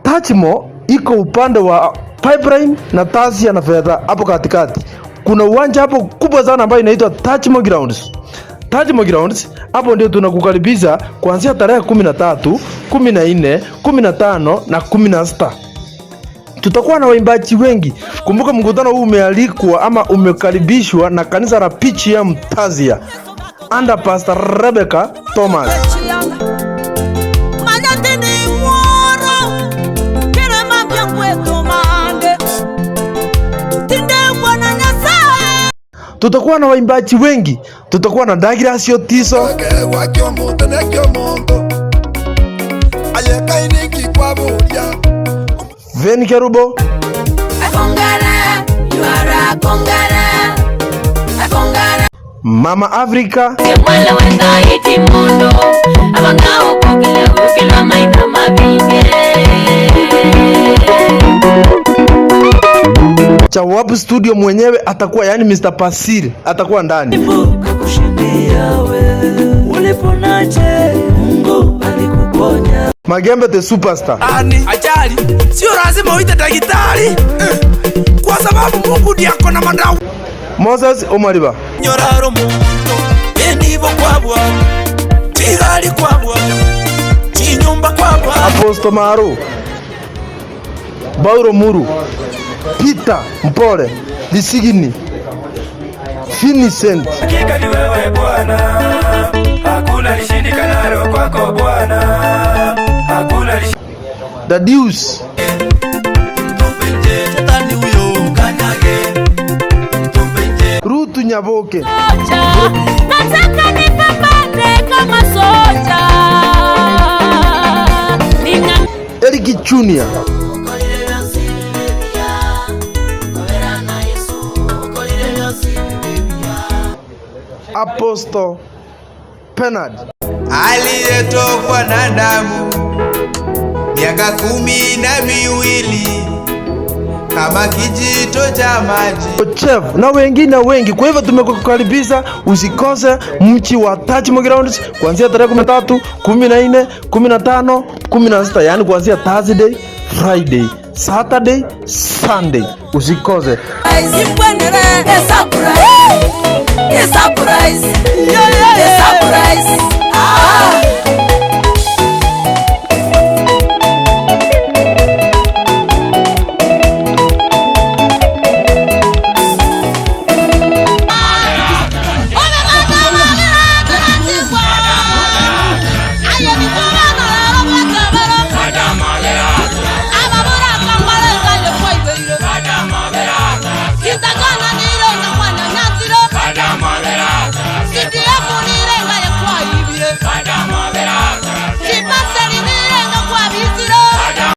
Tachimo iko upande wa Pipeline na Tasia na Fedha hapo katikati. Kuna uwanja hapo kubwa sana ambayo inaitwa Tachimo Grounds. Tachimo Grounds hapo ndio tunakukaribisha kuanzia tarehe 13, 14, 15 na 16. Tutakuwa na waimbaji wengi. Kumbuka mkutano huu umealikwa ama umekaribishwa na kanisa la PCM Tasia under Pastor Rebecca Thomas. Tutakuwa na waimbaji wengi. Tutakuwa na Douglas Otiso, Veni Kerubo, Mama Africa, Chawabu studio mwenyewe atakuwa, yani Mr. Pasir atakuwa ndani. Magembe the superstar. Ajali sio lazima uite daktari, kwa sababu Mungu ndiye ako na madawa. Moses Omariba. Nyoraro Mungu ndivo kwabwa. Tigali kwabwa. Chinyumba kwabwa. Apostle Maru, Bauro Muru, Peter Mpole, Lisigini, Finicent. Hakika ni wewe Bwana, hakuna lishindikanalo kwako Bwana, hakuna Dadius, Rutu Nyaboke, nataka nipambane kama soja. Eric Junior, Apostle Penard, aliyetokwa na damu miaka 12 kama kijito cha maji, Chef na wengine wengi. Kwa hivyo tumekukaribisha, usikose mchi wa Tachimo Grounds kuanzia tarehe 13, 14, 15, 16, yani kuanzia Thursday, Friday, Saturday, Sunday. Usikose. Surprise.